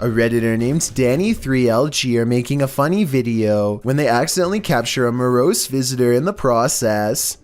A Redditor named Danny3LG are making a funny video when they accidentally capture a morose visitor in the process.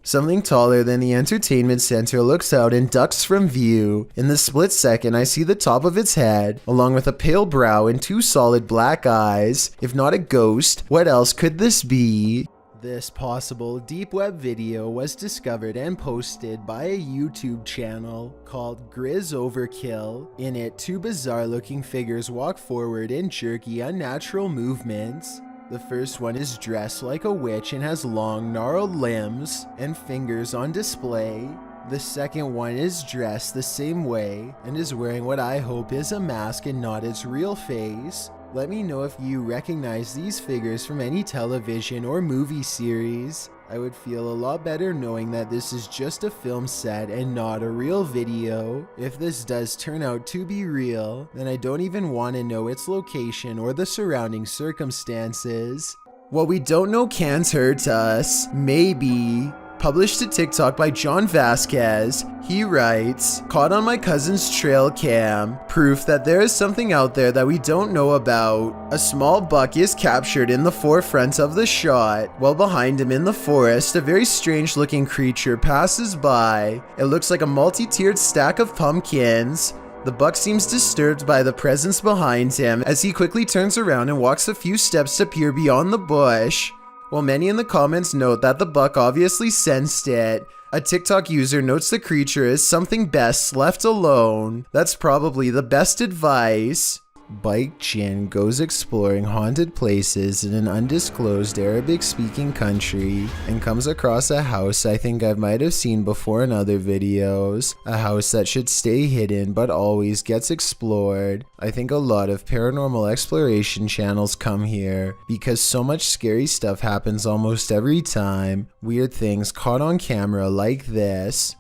Something taller than the entertainment center looks out and ducks from view. In the split second, I see the top of its head, along with a pale brow and two solid black eyes. If not a ghost, what else could this be? This possible deep web video was discovered and posted by a YouTube channel called Grizz Overkill. In it, two bizarre looking figures walk forward in jerky, unnatural movements. The first one is dressed like a witch and has long, gnarled limbs and fingers on display. The second one is dressed the same way and is wearing what I hope is a mask and not its real face. Let me know if you recognize these figures from any television or movie series. I would feel a lot better knowing that this is just a film set and not a real video. If this does turn out to be real, then I don't even want to know its location or the surrounding circumstances. What we don't know can't hurt us. Maybe. Published to TikTok by John Vasquez, he writes, "Caught on my cousin's trail cam, proof that there is something out there that we don't know about. A small buck is captured in the forefront of the shot, while behind him in the forest, a very strange looking creature passes by. It looks like a multi-tiered stack of pumpkins. The buck seems disturbed by the presence behind him as he quickly turns around and walks a few steps to peer beyond the bush." While many in the comments note that the buck obviously sensed it, a TikTok user notes the creature is something best left alone. That's probably the best advice. Bike Jin goes exploring haunted places in an undisclosed Arabic-speaking country and comes across a house I think I might have seen before in other videos. A house that should stay hidden but always gets explored. I think a lot of paranormal exploration channels come here because so much scary stuff happens almost every time. Weird things caught on camera like this.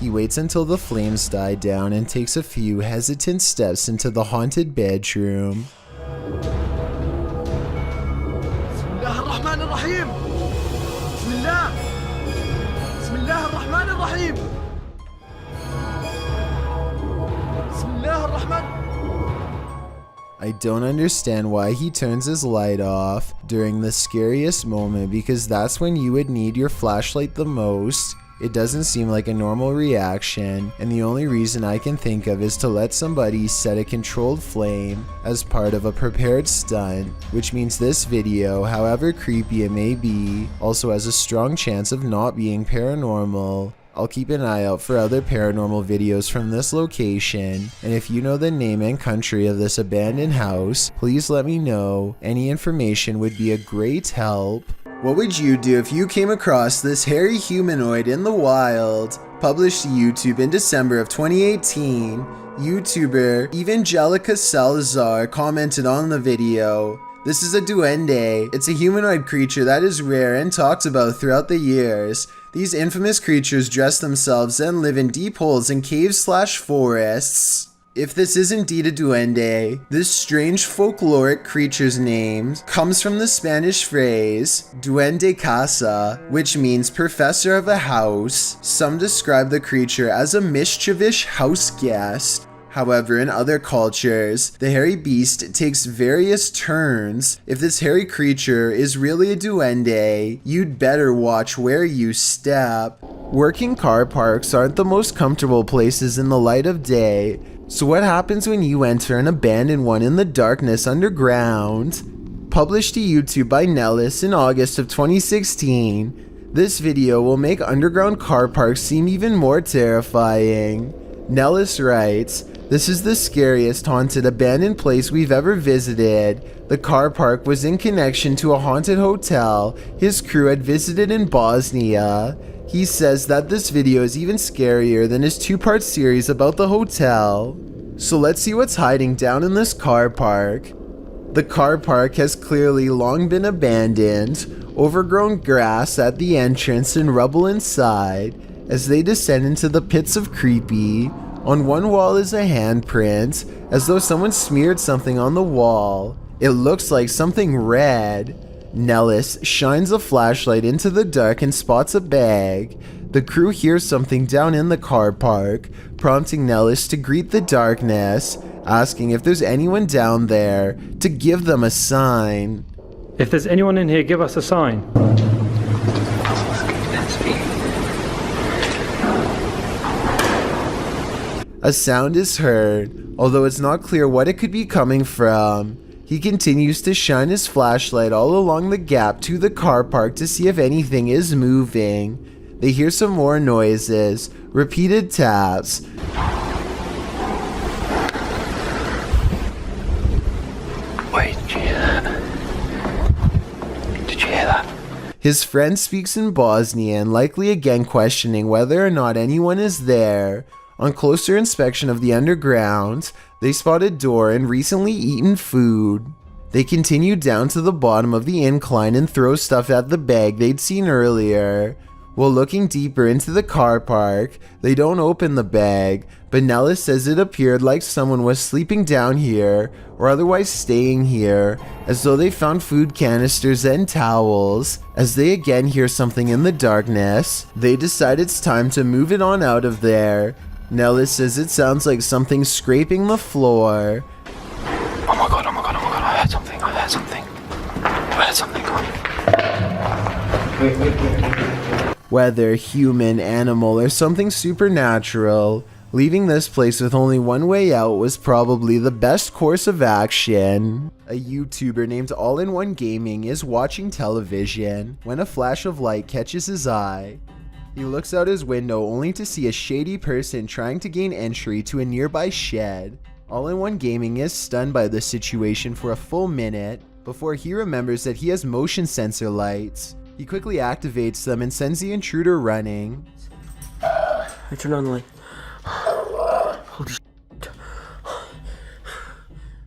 He waits until the flames die down and takes a few hesitant steps into the haunted bedroom. I don't understand why he turns his light off during the scariest moment, because that's when you would need your flashlight the most. It doesn't seem like a normal reaction, and the only reason I can think of is to let somebody set a controlled flame as part of a prepared stunt, which means this video, however creepy it may be, also has a strong chance of not being paranormal. I'll keep an eye out for other paranormal videos from this location, and if you know the name and country of this abandoned house, please let me know. Any information would be a great help. What would you do if you came across this hairy humanoid in the wild? Published to YouTube in December of 2018, YouTuber Evangelica Salazar commented on the video. This is a duende. It's a humanoid creature that is rare and talked about throughout the years. These infamous creatures dress themselves and live in deep holes in caves/forests. If this is indeed a duende, this strange folkloric creature's name comes from the Spanish phrase duende casa, which means professor of a house. Some describe the creature as a mischievous house guest. However, in other cultures, the hairy beast takes various turns. If this hairy creature is really a duende, you'd better watch where you step. Working car parks aren't the most comfortable places in the light of day. So what happens when you enter an abandoned one in the darkness underground? Published to YouTube by Nellis in August of 2016, this video will make underground car parks seem even more terrifying. Nellis writes, "This is the scariest haunted abandoned place we've ever visited. The car park was in connection to a haunted hotel his crew had visited in Bosnia. He says that this video is even scarier than his two-part series about the hotel. So let's see what's hiding down in this car park." The car park has clearly long been abandoned, overgrown grass at the entrance and rubble inside. as they descend into the pits of creepy. On one wall is a handprint, as though someone smeared something on the wall. It looks like something red. Nellis shines a flashlight into the dark and spots a bag. The crew hears something down in the car park, prompting Nellis to greet the darkness, asking if there's anyone down there to give them a sign. If there's anyone in here, give us a sign. A sound is heard, although it's not clear what it could be coming from. He continues to shine his flashlight all along the gap to the car park to see if anything is moving. They hear some more noises, repeated taps. Wait, did you hear that? Did you hear that? His friend speaks in Bosnian, likely again questioning whether or not anyone is there. On closer inspection of the underground, they spot a door and recently eaten food. They continue down to the bottom of the incline and throw stuff at the bag they'd seen earlier. While looking deeper into the car park, they don't open the bag, but Nellis says it appeared like someone was sleeping down here or otherwise staying here, as though they found food canisters and towels. As they again hear something in the darkness, they decide it's time to move it on out of there. Nellis says it sounds like something scraping the floor. Oh my god, I heard something. Whether human, animal, or something supernatural, leaving this place with only one way out was probably the best course of action. A YouTuber named All-in-One Gaming is watching television when a flash of light catches his eye. He looks out his window only to see a shady person trying to gain entry to a nearby shed. All-in-One Gaming is stunned by the situation for a full minute before he remembers that he has motion sensor lights. He quickly activates them and sends the intruder running. Turn on the light. Holy shit.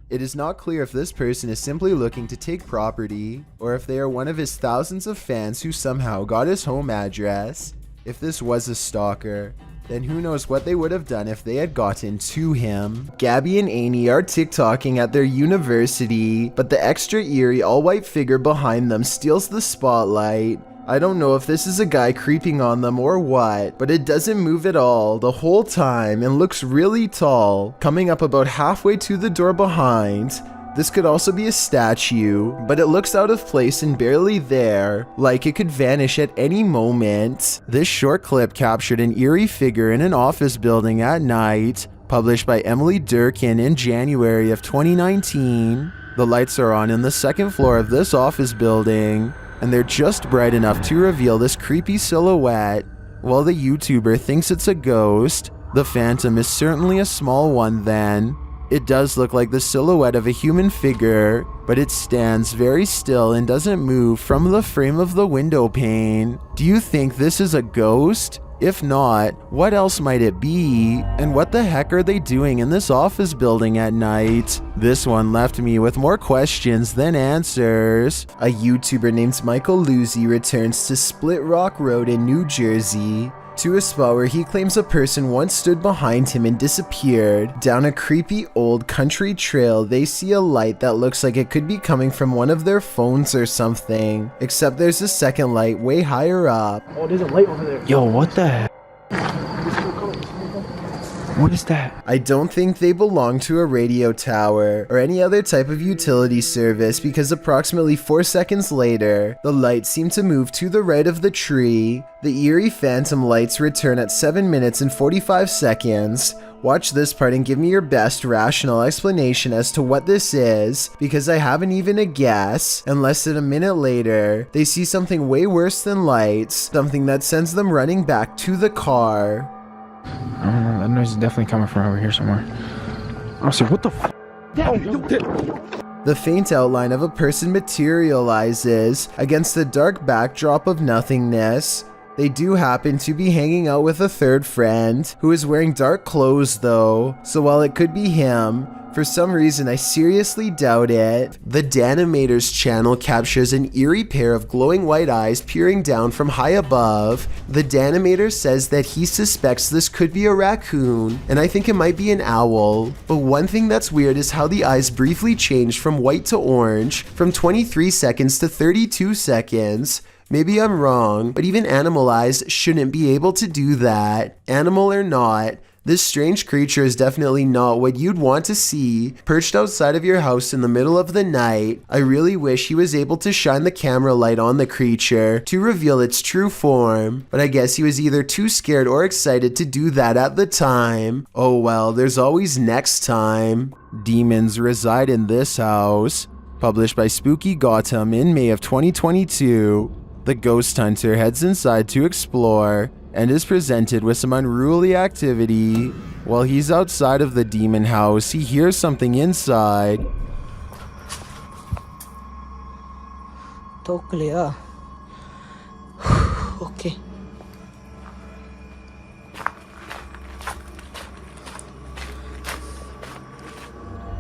It is not clear if this person is simply looking to take property, or if they are one of his thousands of fans who somehow got his home address. If this was a stalker, then who knows what they would have done if they had gotten to him. Gabby and Amy are TikToking at their university, but the extra eerie all-white figure behind them steals the spotlight. I don't know if this is a guy creeping on them or what, but it doesn't move at all the whole time and looks really tall, coming up about halfway to the door behind. This could also be a statue, but it looks out of place and barely there, like it could vanish at any moment. This short clip captured an eerie figure in an office building at night, published by Emily Durkin in January of 2019. The lights are on in the second floor of this office building, and they're just bright enough to reveal this creepy silhouette. While the YouTuber thinks it's a ghost, the phantom is certainly a small one then. It does look like the silhouette of a human figure, but it stands very still and doesn't move from the frame of the window pane. Do you think this is a ghost? If not, what else might it be? And what the heck are they doing in this office building at night? This one left me with more questions than answers. A YouTuber named Michael Luzzi returns to Split Rock Road in New Jersey, to a spot where he claims a person once stood behind him and disappeared. Down a creepy old country trail, they see a light that looks like it could be coming from one of their phones or something, except there's a second light way higher up. Oh, there's a light over there. Yo, what the heck? What is that? I don't think they belong to a radio tower or any other type of utility service, because approximately 4 seconds later, the lights seem to move to the right of the tree. The eerie phantom lights return at 7 minutes and 45 seconds. Watch this part and give me your best rational explanation as to what this is, because I haven't even a guess. And less than a minute later, they see something way worse than lights, something that sends them running back to the car. I don't know, that noise is definitely coming from over here somewhere. Honestly, what the f? The faint outline of a person materializes against the dark backdrop of nothingness. They do happen to be hanging out with a third friend, who is wearing dark clothes though, so while it could be him, For some reason, I seriously doubt it. The Danimator's channel captures an eerie pair of glowing white eyes peering down from high above. The Danimator says that he suspects this could be a raccoon, and I think it might be an owl. But one thing that's weird is how the eyes briefly change from white to orange, from 23 seconds to 32 seconds. Maybe I'm wrong, but even animal eyes shouldn't be able to do that. Animal or not, this strange creature is definitely not what you'd want to see perched outside of your house in the middle of the night. I really wish he was able to shine the camera light on the creature to reveal its true form, but I guess he was either too scared or excited to do that at the time. Oh well, there's always next time. Demons reside in this house. Published by Spooky Gotham in May of 2022. The ghost hunter heads inside to explore and is presented with some unruly activity. While he's outside of the demon house, he hears something inside. Tokliya. Okay.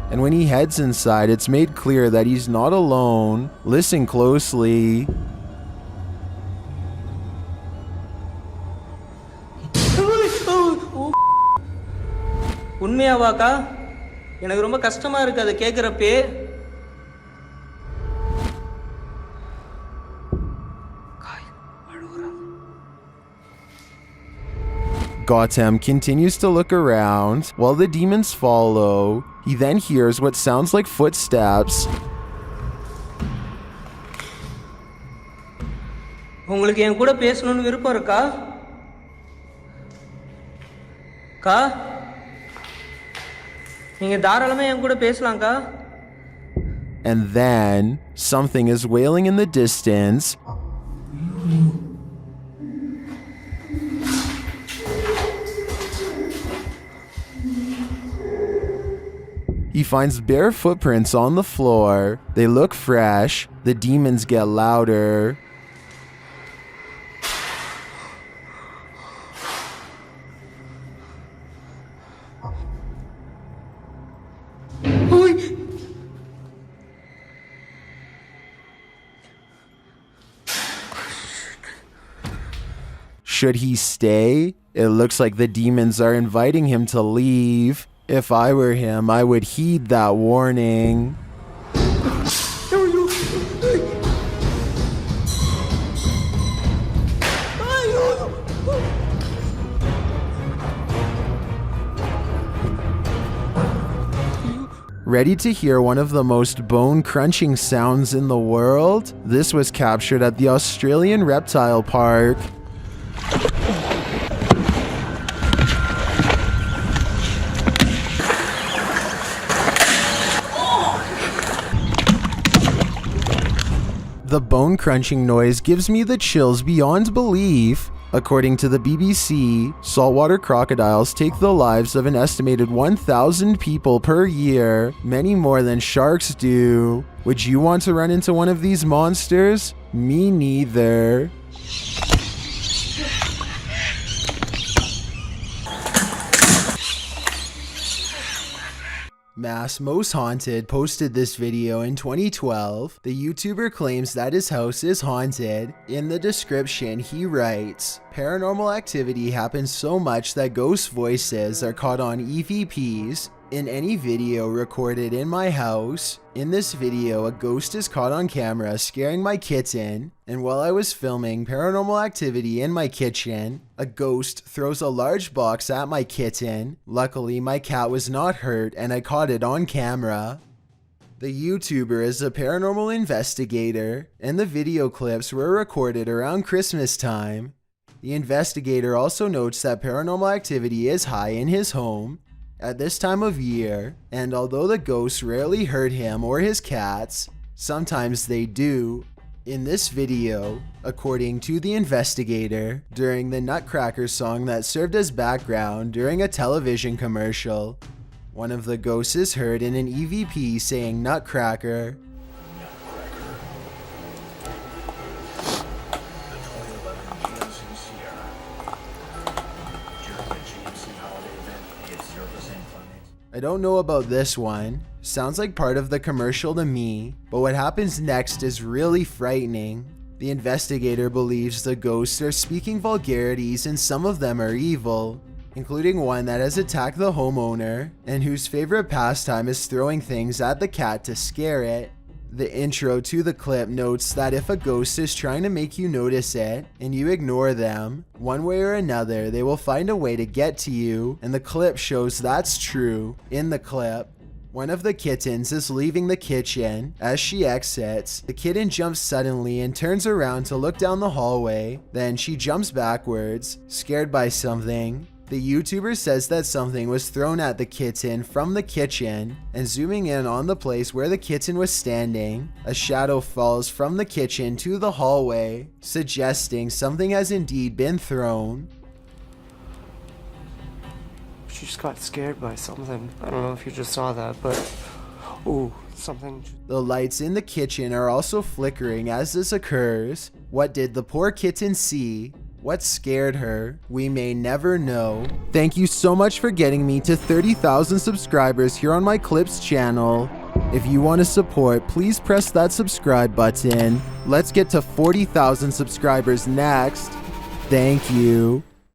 And when he heads inside, it's made clear that he's not alone. Listen closely. உண்மையாவாக்கா எனக்கு ரொம்ப கஷ்டமா இருக்கு அதை கேக்குறப்பே Gotham continues to look around while the demons follow. He then hears what sounds like footsteps. உங்களுக்கு என் கூட பேசணும்னு விருப்பம் இருக்கா கா நீங்க தாராளமா என் கூட பேசலாம்க்கா And then something is wailing in the distance. He finds bare footprints on the floor. They look fresh. The demons get louder. Should he stay? It looks like the demons are inviting him to leave. If I were him, I would heed that warning. Ready to hear one of the most bone-crunching sounds in the world? This was captured at the Australian Reptile Park. The bone-crunching noise gives me the chills beyond belief. According to the BBC, saltwater crocodiles take the lives of an estimated 1,000 people per year, many more than sharks do. Would you want to run into one of these monsters? Me neither. Mass Most Haunted posted this video in 2012. The YouTuber claims that his house is haunted. In the description, he writes, "Paranormal activity happens so much that ghost voices are caught on EVPs in any video recorded in my house. In this video, a ghost is caught on camera scaring my kitten, and while I was filming paranormal activity in my kitchen, a ghost throws a large box at my kitten. Luckily, my cat was not hurt and I caught it on camera." The YouTuber is a paranormal investigator, and the video clips were recorded around Christmas time. The investigator also notes that paranormal activity is high in his home at this time of year, and although the ghosts rarely hurt him or his cats, sometimes they do. In this video, according to the investigator, during the Nutcracker song that served as background during a television commercial, one of the ghosts is heard in an EVP saying Nutcracker. I don't know about this one. Sounds like part of the commercial to me, but what happens next is really frightening. The investigator believes the ghosts are speaking vulgarities and some of them are evil, including one that has attacked the homeowner and whose favorite pastime is throwing things at the cat to scare it. The intro to the clip notes that if a ghost is trying to make you notice it and you ignore them, one way or another they will find a way to get to you, and the clip shows that's true. In the clip, one of the kittens is leaving the kitchen. As she exits, the kitten jumps suddenly and turns around to look down the hallway. Then she jumps backwards, scared by something. The YouTuber says that something was thrown at the kitten from the kitchen, and zooming in on the place where the kitten was standing, a shadow falls from the kitchen to the hallway, suggesting something has indeed been thrown. She just got scared by something. I don't know if you just saw that, but ooh, something. The lights in the kitchen are also flickering as this occurs. What did the poor kitten see? What scared her? We may never know. Thank you so much for getting me to 30,000 subscribers here on my Clips channel. If you want to support, please press that subscribe button. Let's get to 40,000 subscribers next. Thank you.